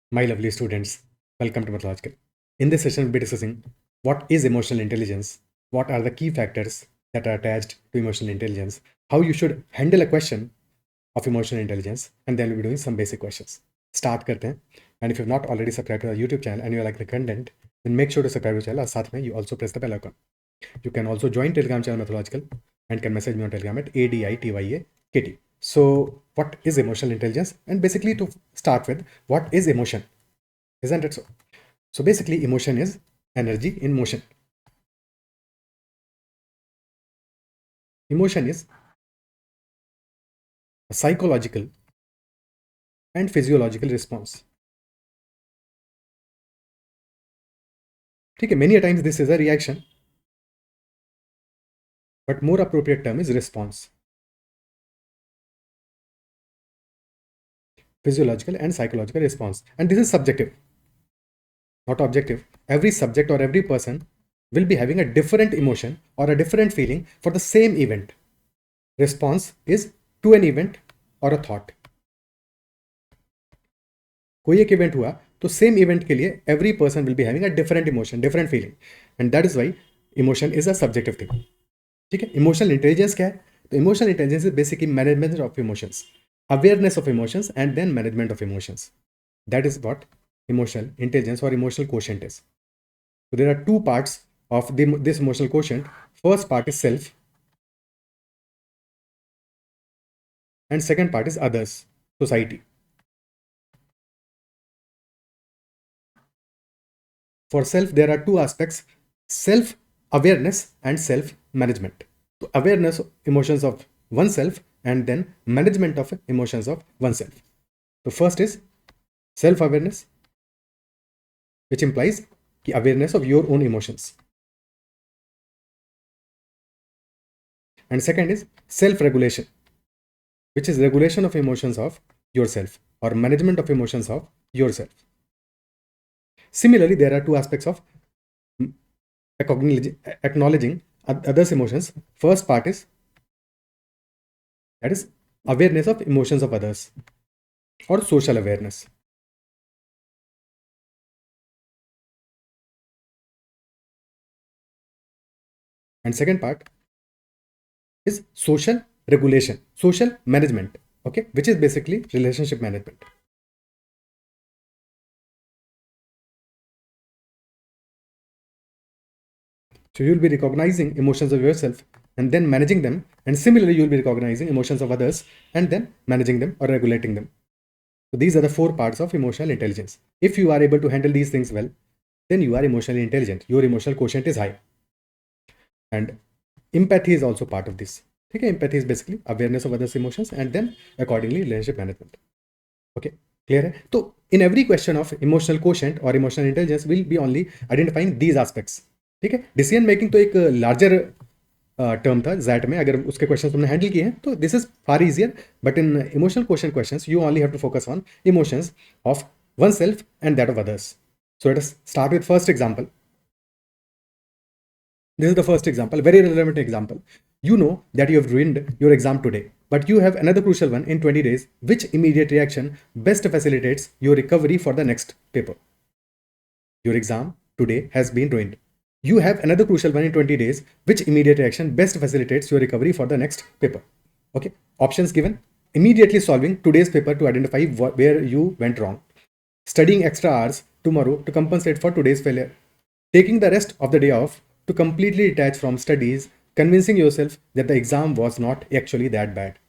My lovely students, welcome to Mathological. In this session, we'll be discussing what is emotional intelligence, what are the key factors that are attached to emotional intelligence, how you should handle a question of emotional intelligence, and then we'll be doing some basic questions. Start karte hain. And if you've not already subscribed to our YouTube channel and you like the content, then make sure to subscribe to the channel. Sath mein, you also press the bell icon. You can also join Telegram channel Mathological and can message me on Telegram at ADITYAKT. So, what is emotional intelligence? And basically, to start with, what is emotion? Isn't it so? So, basically, emotion is energy in motion. Emotion is a psychological and physiological response. Okay, many a times this is a reaction, but more appropriate term is response. Physiological and psychological response. And this is subjective, not objective. Every subject or every person will be having a different emotion or a different feeling for the same event. Response is to an event or a thought. कोई एक event हुआ तो same event के लिए every person will be having a different emotion, different feeling, and that is why emotion is a subjective thing. ठीक है. Emotional intelligence क्या है? तो emotional intelligence is basically management of emotions, awareness of emotions and then management of emotions. That is what emotional intelligence or emotional quotient is. So there are two parts of this emotional quotient. First part is self and second part is others, society. For self there are two aspects: self awareness and self management. So awareness of emotions of oneself and then management of emotions of oneself. So first is self awareness, which implies the awareness of your own emotions, and second is self regulation, which is regulation of emotions of yourself or management of emotions of yourself. Similarly, there are two aspects of acknowledging others' emotions. First part is that is awareness of emotions of others or social awareness. And second part is social regulation, social management, okay, which is basically relationship management. So you'll be recognizing emotions of yourself and then managing them, and similarly you'll be recognizing emotions of others and then managing them or regulating them. So these are the four parts of emotional intelligence. If you are able to handle these things well, then you are emotionally intelligent. Your emotional quotient is high. And empathy is also part of this. Okay, empathy is basically awareness of others' emotions and then accordingly relationship management. Okay, clear? So in every question of emotional quotient or emotional intelligence, we'll be only identifying these aspects. ठीक है. Decision making तो एक larger term था jet में, अगर उसके question तुमने handle किए हैं तो this is far easier, but in emotional question questions you only have to focus on emotions of oneself and that of others. So let us start with first example. This is the first example, very relevant example. You know that you have ruined your exam today, but you have another crucial one in 20 days. Which immediate reaction best facilitates your recovery for the next paper? Your exam today has been ruined. You have another crucial one in 20 days. Which immediate reaction best facilitates your recovery for the next paper? Okay, options given. Immediately solving today's paper to identify where you went wrong. Studying extra hours tomorrow to compensate for today's failure. Taking the rest of the day off to completely detach from studies, convincing yourself that the exam was not actually that bad.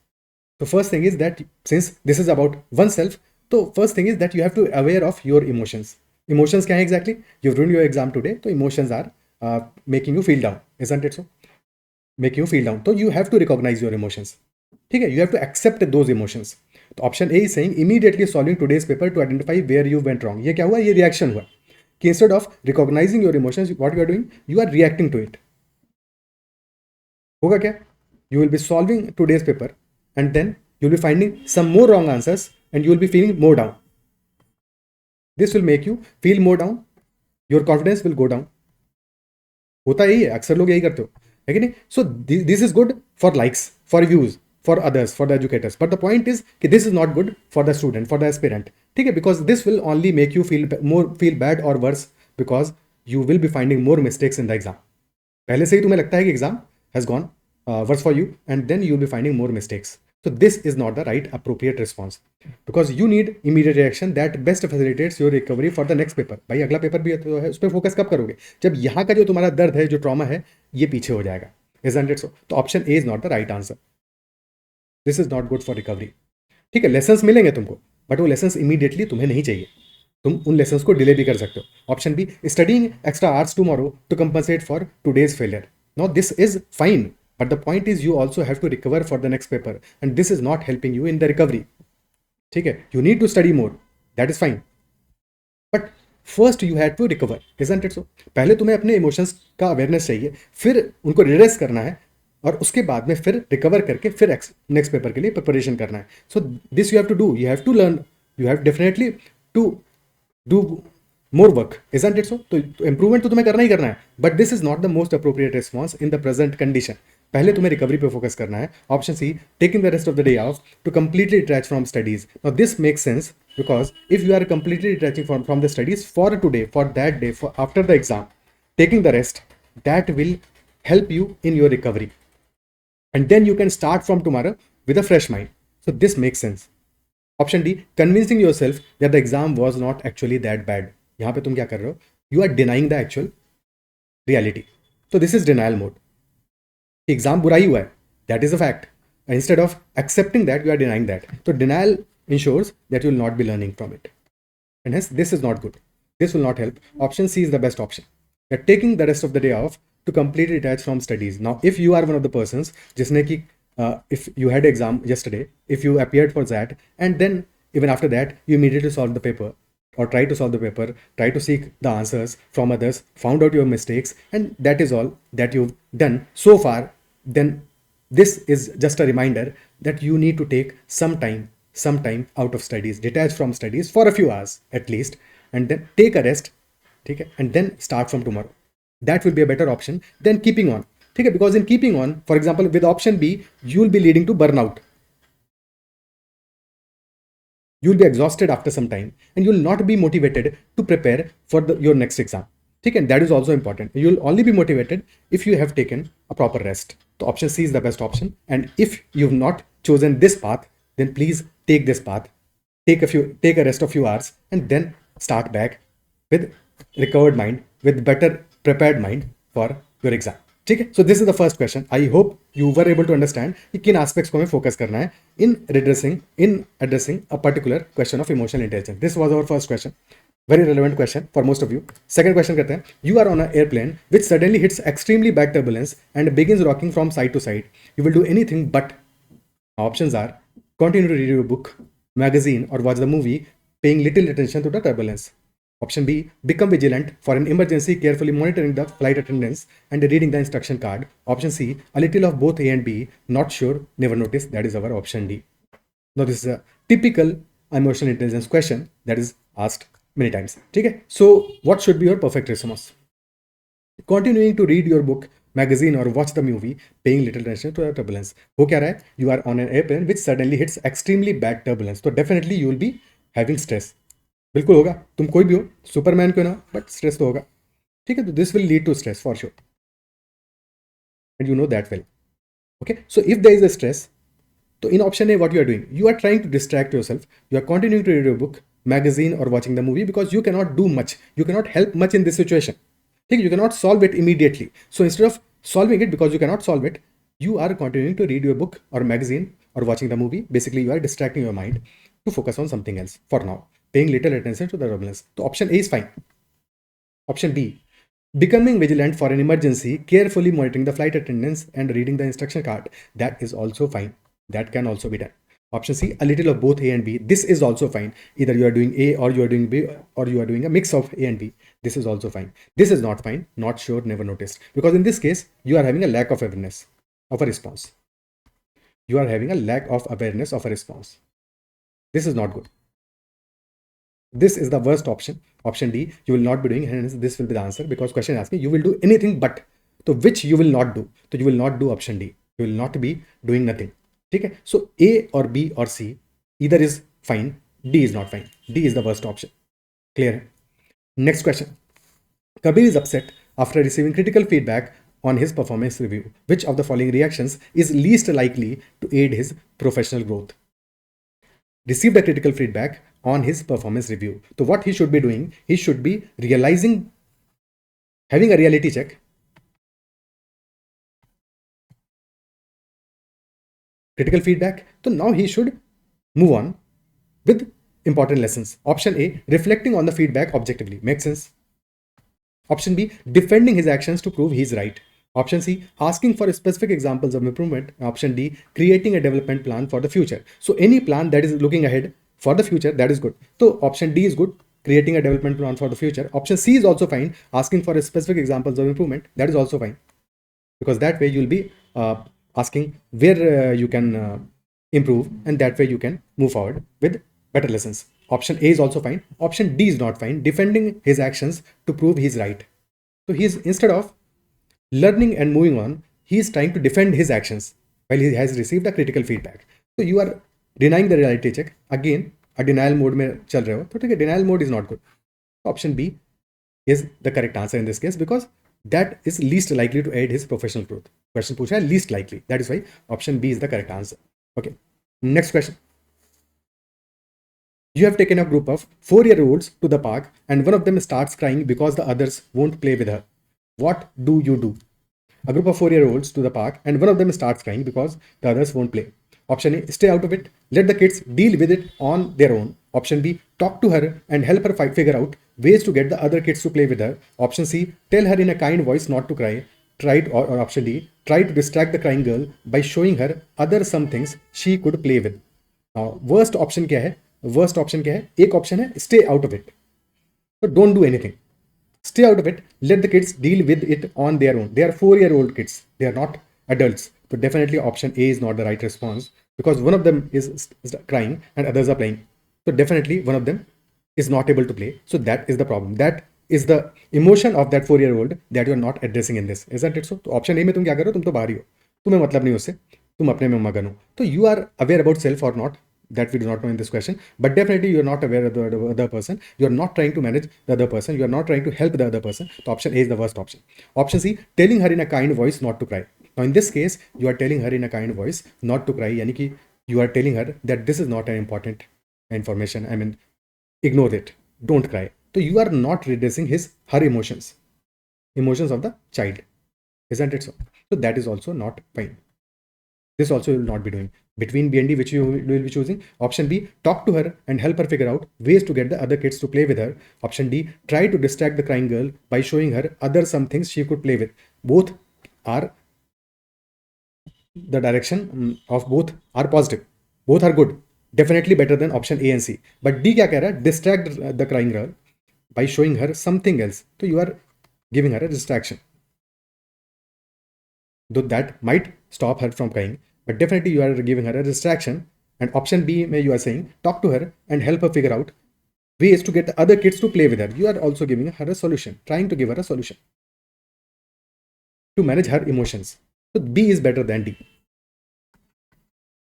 So first thing is that since this is about oneself, so first thing is that you have to aware of your emotions. Emotions क्या है exactly? You've ruined your exam today, so emotions are making you feel down, isn't it so? Making you feel down. So you have to recognize your emotions. ठीक है, you have to accept those emotions. तो option A is saying immediately solving today's paper to identify where you went wrong. ये क्या हुआ? ये reaction हुआ कि instead of recognizing your emotions, what you are doing, you are reacting to it. होगा क्या? You will be solving today's paper and then you will be finding some more wrong answers and you will be feeling more down. This will make you feel more down. Your confidence will go down. होता यही है, अक्सर लोग यही करते हो, है कि नहीं? So this is good for likes, for views, for others, for the educators. But the point is that this is not good for the student, for the aspirant. Okay, because this will only make you feel bad or worse, because you will be finding more mistakes in the exam. पहले से ही तुम्हें लगता है कि exam has gone worse for you, and then you will be finding more mistakes. So this is not the right appropriate response, because you need immediate reaction that best facilitates your recovery for the next paper. भाई अगला paper भी तो है, उस पर focus कब करोगे? जब यहाँ का जो तुम्हारा दर्द है, जो ट्रॉमा है, ये पीछे हो जाएगा. Isn't it so? तो option A is not the right answer. This is not good for recovery. ठीक है, लेसन्स मिलेंगे तुमको, बट वो लेसन्स इमीडिएटली तुम्हें नहीं चाहिए. तुम उन लेसन्स को डिले भी कर सकते हो. Option B, studying extra hours tomorrow to compensate for today's failure. Now this is fine, but the point is you also have to recover for the next paper, and this is not helping you in the recovery. ठीक है, you need to study more, that is fine, but first you had to recover, isn't it so? पहले तुम्हें अपने emotions का awareness चाहिए, फिर उनको redress करना है, और उसके बाद में फिर रिकवर करके फिर नेक्स्ट पेपर के लिए प्रिपरेशन करना है. So this you have to do, you have to learn, you have definitely to do more work, isn't it so? तो इंप्रूवमेंट तो तुम्हें करना ही करना है, but this is not the most appropriate response in the present condition. पहले तुम्हें recovery पे फोकस करना है. Option C, taking the rest of the day off to completely detach from studies. Now this makes sense, because if you are completely detaching from the studies for today, for that day, for after the exam, taking the rest, that will help you in your recovery, and then you can start from tomorrow with a fresh mind. So this makes sense. Option D, convincing yourself that the exam was not actually that bad. यहाँ पे तुम क्या कर रहे हो? You are denying the actual reality. So this is denial mode. Exam बुरा ही हुआ है, that is a fact. Instead of accepting that, you are denying that. So denial ensures that you will not be learning from it, and hence this is not good. This will not help. Option C is the best option. You're taking the rest of the day off to completely detach from studies. Now, if you are one of the persons जिसने कि if you had exam yesterday, if you appeared for that, and then even after that you immediately solve the paper, or try to solve the paper, try to seek the answers from others, found out your mistakes, and that is all that you've done so far, then this is just a reminder that you need to take some time out of studies, detach from studies for a few hours at least, and then take a rest, okay, and then start from tomorrow. That will be a better option than keeping on, okay, because in keeping on, for example, with option B, you will be leading to burnout. You will be exhausted after some time, and you will not be motivated to prepare for your next exam. Okay, and that is also important. You will only be motivated if you have taken a proper rest. So option C is the best option. And if you have not chosen this path, then please take this path. Take a rest of few hours, and then start back with recovered mind, with better prepared mind for your exam. ठीक है, so this is the first question. I hope you were able to understand कि किन aspects को हमें focus करना है in addressing a particular question of emotional intelligence. This was our first question. Very relevant question for most of you. Second question करते हैं. You are on an airplane which suddenly hits extremely bad turbulence and begins rocking from side to side. You will do anything but. Options are continue to read your book, magazine, or watch the movie, paying little attention to the turbulence. Option B, become vigilant for an emergency, carefully monitoring the flight attendants and reading the instruction card. Option C, a little of both A and B, not sure, never notice. That is our option D. Now this is a typical emotional intelligence question that is asked many times. Okay? So what should be your perfect response? Continuing to read your book, magazine, or watch the movie, paying little attention to the turbulence. हो क्या रहा है? You are on an airplane which suddenly hits extremely bad turbulence. So definitely you will be having stress. बिल्कुल होगा, तुम कोई भी हो, सुपरमैन क्यों ना, बट स्ट्रेस तो होगा. ठीक है, तो this will lead to stress for sure, and you know that well. Okay, so if there is a stress, तो in option A what you are doing, you are trying to distract yourself, you are continuing to read your book, magazine, और watching the movie, because you can not do much, you can not help much in this situation. ठीक है, you can not solve it immediately. So instead of solving it because you can not solve it, you are continuing to read your book or magazine or watching the movie. Basically, you are distracting your mind to focus on something else for now, paying little attention to the turbulence. So option A is fine. Option B, becoming vigilant for an emergency, carefully monitoring the flight attendants and reading the instruction card. That is also fine. That can also be done. Option C, a little of both A and B. This is also fine. Either you are doing A or you are doing B, or you are doing a mix of A and B. This is also fine. This is not fine. Not sure, never noticed. Because in this case, you are having a lack of awareness of a response. You are having a lack of awareness of a response. This is not good. This is the worst option. Option D, you will not be doing, hence this will be the answer, because question asking you will do anything but. So which you will not do? So you will not do option D. You will not be doing nothing. ठीक है. So A or B or C either is fine, D is not fine. D is the worst option. Clear है. Next question. Kabir is upset after receiving critical feedback on his performance review. Which of the following reactions is least likely to aid his professional growth? Received a critical feedback on his performance review. So what he should be doing, he should be realizing, having a reality check, critical feedback. So now he should move on with important lessons. Option A, reflecting on the feedback objectively. Makes sense. Option B, defending his actions to prove he's right. Option C, asking for specific examples of improvement. Option D, creating a development plan for the future. So any plan that is looking ahead for the future, that is good. So option D is good, creating a development plan for the future. Option C is also fine, asking for specific examples of improvement. That is also fine, because that way you'll be asking where you can improve, and that way you can move forward with better lessons. Option A is also fine. Option D is not fine, defending his actions to prove he's right. So he's, instead of learning and moving on, he is trying to defend his actions while he has received a critical feedback. So you are denying the reality check. Again, a denial mode में चल रहे हो, तो ठीक है, denial mode is not good. Option B is the correct answer in this case, because that is least likely to aid his professional growth. Question पूछा है least likely. That is why option B is the correct answer. Okay. Next question. You have taken a group of 4-year-olds to the park and one of them starts crying because the others won't play with her. What do you do? A group of 4-year-olds to the park and one of them starts crying because the others won't play. Option A, stay out of it. Let the kids deal with it on their own. Option B, talk to her and help her figure out ways to get the other kids to play with her. Option C, tell her in a kind voice not to cry. Or option D, try to distract the crying girl by showing her other some things she could play with. Now, worst option क्या है? Worst option क्या है? एक option है stay out of it. So don't do anything. Stay out of it. Let the kids deal with it on their own. They are 4-year-old kids. They are not adults. So definitely option A is not the right response, because one of them is crying and others are playing. So definitely one of them is not able to play. So that is the problem. That is the emotion of that 4-year-old that you are not addressing in this. Isn't it so? तो option A में तुम क्या करो? तुम तो बाहर ही हो. तुम्हें मतलब नहीं उससे. तुम अपने में मगन हो. तो you are aware about self or not? That we do not know in this question, but definitely you are not aware of the other person. You are not trying to manage the other person. You are not trying to help the other person. So option A is the worst option. Option C, telling her in a kind voice not to cry. Now in this case, you are telling her in a kind voice not to cry. Yani ki you are telling her that this is not an important information. I mean, ignore it. Don't cry. So you are not redressing her emotions of the child. Isn't it so? So that is also not fine. This also you will not be doing. Between B and D, which you will be choosing? Option B, talk to her and help her figure out ways to get the other kids to play with her. Option D, try to distract the crying girl by showing her other some things she could play with. Both are the direction of both are positive. Both are good. Definitely better than option A and C. But D क्या कह रहा है? Distract the crying girl by showing her something else. So you are giving her a distraction. Though that might stop her from crying, but definitely you are giving her a distraction. And option B, where you are saying talk to her and help her figure out ways to get the other kids to play with her. You are also giving her a solution, trying to give her a solution to manage her emotions. So B is better than D,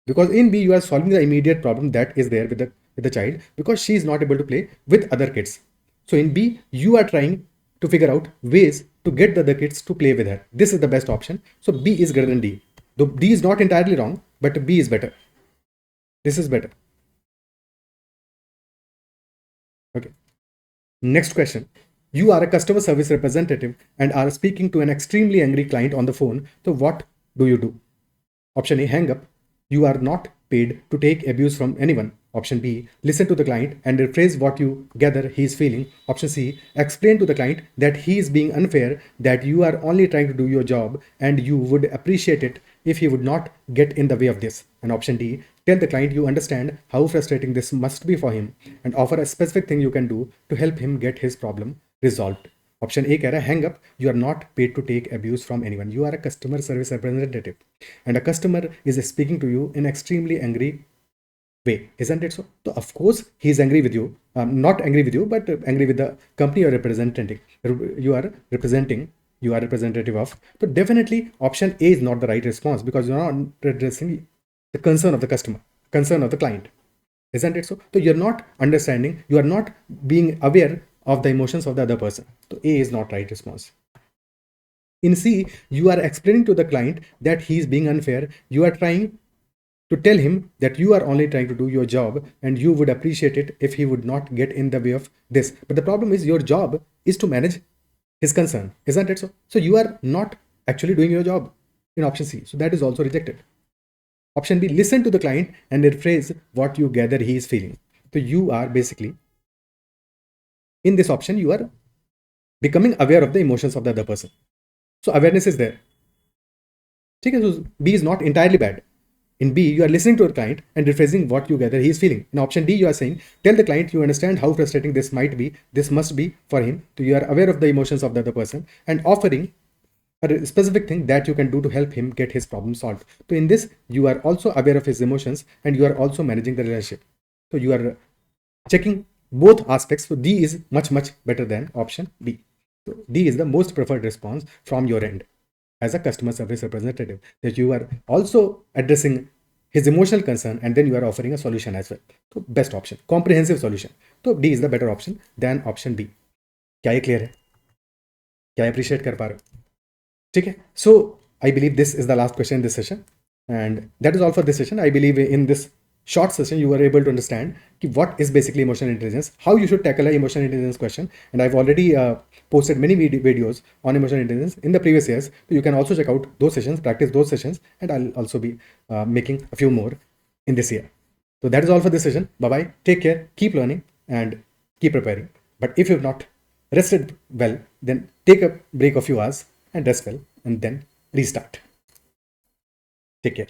because in B you are solving the immediate problem that is there with the child, because she is not able to play with other kids. So in B you are trying to figure out ways to get the other kids to play with her. This is the best option. So B is greater than D. Though D is not entirely wrong, but B is better. This is better. Okay. Next question. You are a customer service representative and are speaking to an extremely angry client on the phone. So what do you do? Option A, hang up. You are not paid to take abuse from anyone. Option B, listen to the client and rephrase what you gather he is feeling. Option C, explain to the client that he is being unfair, that you are only trying to do your job and you would appreciate it if he would not get in the way of this. And option D, tell the client you understand how frustrating this must be for him and offer a specific thing you can do to help him get his problem resolved. Option A कह रहा है hang up, you are not paid to take abuse from anyone, you are a customer service representative and a customer is speaking to you in extremely angry way, isn't it so? So of course he is angry with you, not angry with you, but angry with the company you are representing. You are representing, you are representative of. So definitely option A is not the right response, because you are not addressing the concern of the customer, concern of the client. Isn't it so? So you're not understanding, you are not being aware of the emotions of the other person. So A is not right response. In C, you are explaining to the client that he is being unfair. You are trying to tell him that you are only trying to do your job and you would appreciate it if he would not get in the way of this. But the problem is your job is to manage his concern. Isn't it so? So you are not actually doing your job in option C. So that is also rejected. Option B, listen to the client and rephrase what you gather he is feeling. So you are basically, in this option, you are becoming aware of the emotions of the other person. So awareness is there. Okay, so B is not entirely bad. In B, you are listening to a client and rephrasing what you gather he is feeling. In option D, you are saying, tell the client you understand how frustrating this might be, this must be for him. So you are aware of the emotions of the other person and offering a specific thing that you can do to help him get his problem solved. So in this, you are also aware of his emotions and you are also managing the relationship. So you are checking both aspects. So D is much, much better than option B. So D is the most preferred response from your end as a customer service representative, that you are also addressing his emotional concern and then you are offering a solution as well. So best option, comprehensive solution. So D is the better option than option B. क्या ये clear है? क्या appreciate कर पा रहे हो? ठीक है. So I believe this is the last question in this session and that is all for this session. I believe in this short session you were able to understand what is basically emotional intelligence, how you should tackle an emotional intelligence question, and I've already posted many videos on emotional intelligence in the previous years. So you can also check out those sessions, practice those sessions, and I'll also be making a few more in this year. So that is all for this session. Bye bye, take care, keep learning and keep preparing. But if you've not rested well, then take a break of few hours and rest well and then restart. Take care.